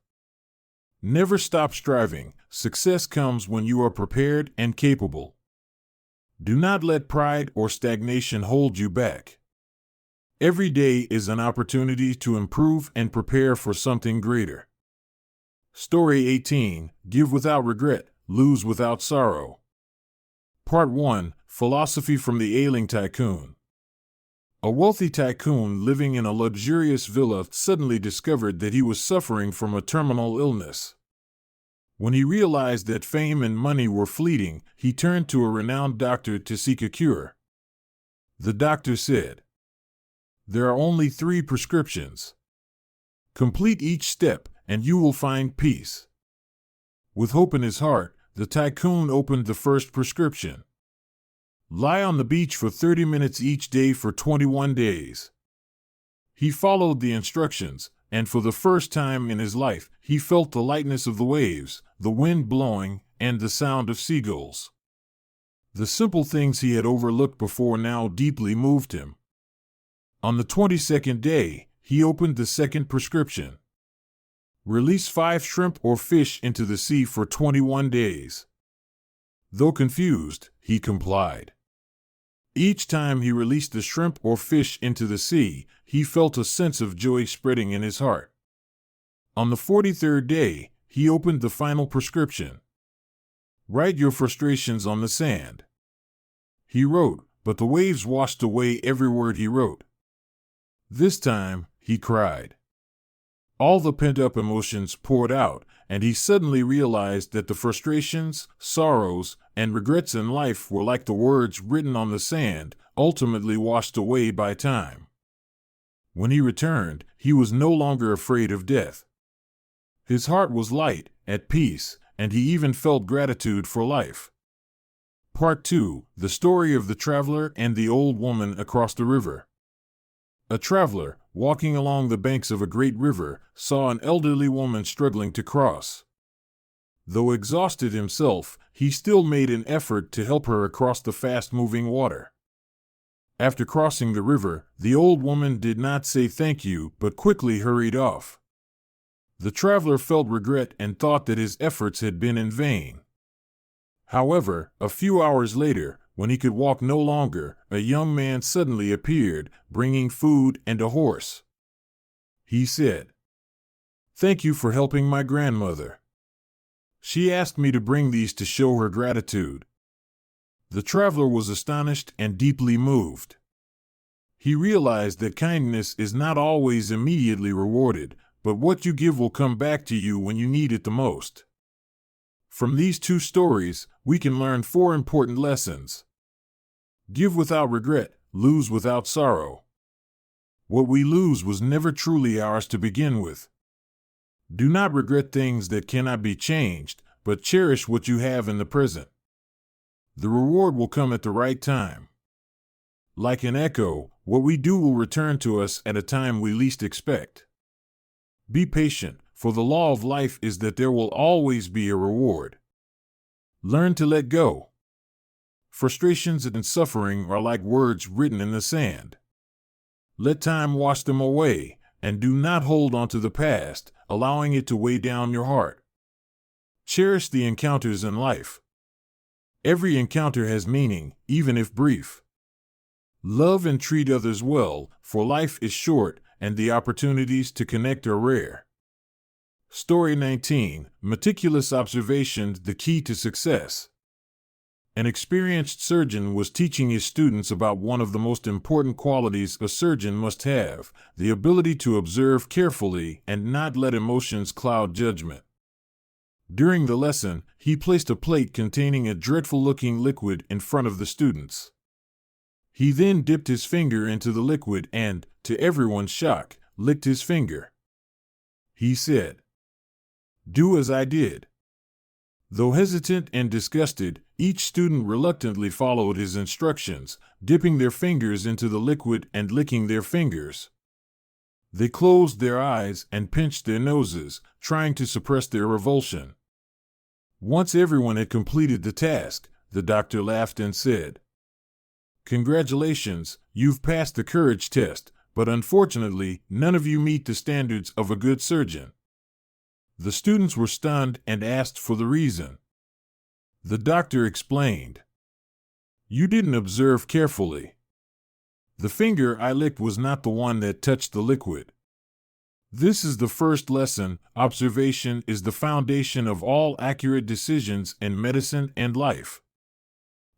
Never stop striving. Success comes when you are prepared and capable. Do not let pride or stagnation hold you back. Every day is an opportunity to improve and prepare for something greater. Story 18: Give without regret, lose without sorrow. Part 1: Philosophy from the Ailing Tycoon. A wealthy tycoon living in a luxurious villa suddenly discovered that he was suffering from a terminal illness. When he realized that fame and money were fleeting, he turned to a renowned doctor to seek a cure. The doctor said, "There are only 3 prescriptions. Complete each step, and you will find peace." With hope in his heart, the tycoon opened the first prescription. Lie on the beach for 30 minutes each day for 21 days. He followed the instructions, and for the first time in his life, he felt the lightness of the waves, the wind blowing, and the sound of seagulls. The simple things he had overlooked before now deeply moved him. On the 22nd day, he opened the second prescription. Release 5 shrimp or fish into the sea for 21 days. Though confused, he complied. Each time he released the shrimp or fish into the sea, he felt a sense of joy spreading in his heart. On the 43rd day, he opened the final prescription. Write your frustrations on the sand. He wrote, but the waves washed away every word he wrote. This time, he cried. All the pent-up emotions poured out, and he suddenly realized that the frustrations, sorrows, and regrets in life were like the words written on the sand, ultimately washed away by time. When he returned, he was no longer afraid of death. His heart was light, at peace, and he even felt gratitude for life. Part 2: The Story of the Traveler and the Old Woman Across the River. A traveler, walking along the banks of a great river, saw an elderly woman struggling to cross. Though exhausted himself, he still made an effort to help her across the fast-moving water. After crossing the river, the old woman did not say thank you, but quickly hurried off. The traveler felt regret and thought that his efforts had been in vain. However, a few hours later, when he could walk no longer, a young man suddenly appeared, bringing food and a horse. He said, "Thank you for helping my grandmother. She asked me to bring these to show her gratitude." The traveler was astonished and deeply moved. He realized that kindness is not always immediately rewarded, but what you give will come back to you when you need it the most. From these two stories, we can learn 4 important lessons. Give without regret, lose without sorrow. What we lose was never truly ours to begin with. Do not regret things that cannot be changed, but cherish what you have in the present. The reward will come at the right time. Like an echo, what we do will return to us at a time we least expect. Be patient, for the law of life is that there will always be a reward. Learn to let go. Frustrations and suffering are like words written in the sand. Let time wash them away, and do not hold on to the past, allowing it to weigh down your heart. Cherish the encounters in life. Every encounter has meaning, even if brief. Love and treat others well, for life is short, and the opportunities to connect are rare. Story 19. Meticulous observation, the key to success. An experienced surgeon was teaching his students about one of the most important qualities a surgeon must have, the ability to observe carefully and not let emotions cloud judgment. During the lesson, he placed a plate containing a dreadful-looking liquid in front of the students. He then dipped his finger into the liquid and, to everyone's shock, licked his finger. He said, "Do as I did." Though hesitant and disgusted, each student reluctantly followed his instructions, dipping their fingers into the liquid and licking their fingers. They closed their eyes and pinched their noses, trying to suppress their revulsion. Once everyone had completed the task, the doctor laughed and said, "Congratulations, you've passed the courage test, but unfortunately, none of you meet the standards of a good surgeon." The students were stunned and asked for the reason. The doctor explained, "You didn't observe carefully. The finger I licked was not the one that touched the liquid." This is the first lesson. Observation is the foundation of all accurate decisions in medicine and life.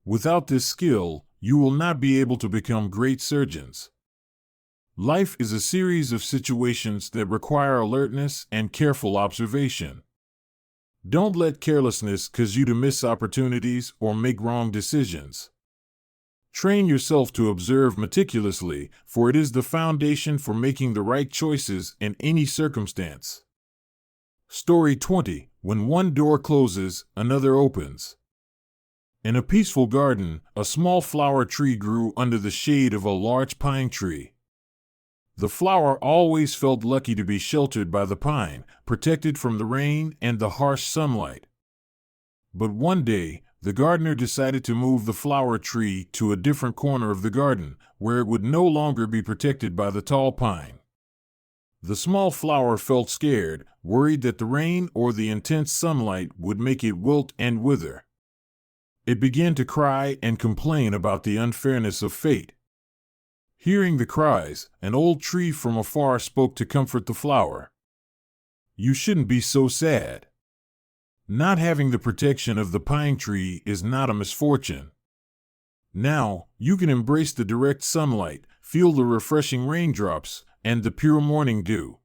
Without this skill, you will not be able to become great surgeons. Life is a series of situations that require alertness and careful observation. Don't let carelessness cause you to miss opportunities or make wrong decisions. Train yourself to observe meticulously, for it is the foundation for making the right choices in any circumstance. Story 20. When one door closes, another opens. In a peaceful garden, a small flower tree grew under the shade of a large pine tree. The flower always felt lucky to be sheltered by the pine, protected from the rain and the harsh sunlight. But one day, the gardener decided to move the flower tree to a different corner of the garden, where it would no longer be protected by the tall pine. The small flower felt scared, worried that the rain or the intense sunlight would make it wilt and wither. It began to cry and complain about the unfairness of fate. Hearing the cries, an old tree from afar spoke to comfort the flower. "You shouldn't be so sad. Not having the protection of the pine tree is not a misfortune. Now, you can embrace the direct sunlight, feel the refreshing raindrops, and the pure morning dew.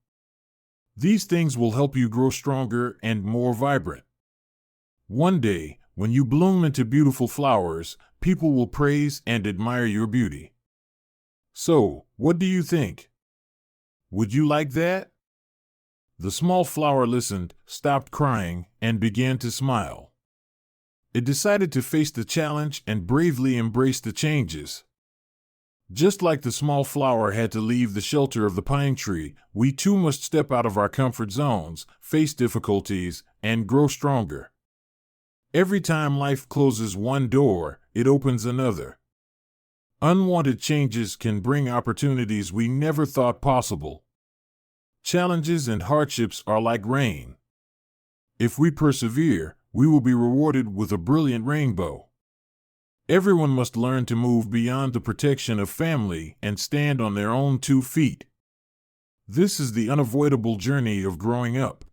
These things will help you grow stronger and more vibrant. One day, when you bloom into beautiful flowers, people will praise and admire your beauty. So, what do you think? Would you like that?" The small flower listened, stopped crying, and began to smile. It decided to face the challenge and bravely embrace the changes. Just like the small flower had to leave the shelter of the pine tree, we too must step out of our comfort zones, face difficulties, and grow stronger. Every time life closes one door, it opens another. Unwanted changes can bring opportunities we never thought possible. Challenges and hardships are like rain. If we persevere, we will be rewarded with a brilliant rainbow. Everyone must learn to move beyond the protection of family and stand on their own 2 feet. This is the unavoidable journey of growing up.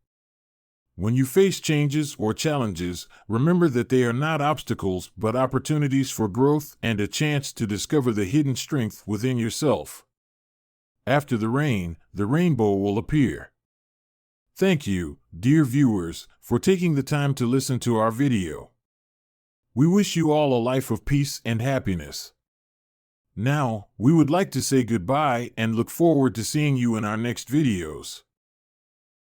When you face changes or challenges, remember that they are not obstacles but opportunities for growth and a chance to discover the hidden strength within yourself. After the rain, the rainbow will appear. Thank you, dear viewers, for taking the time to listen to our video. We wish you all a life of peace and happiness. Now, we would like to say goodbye and look forward to seeing you in our next videos.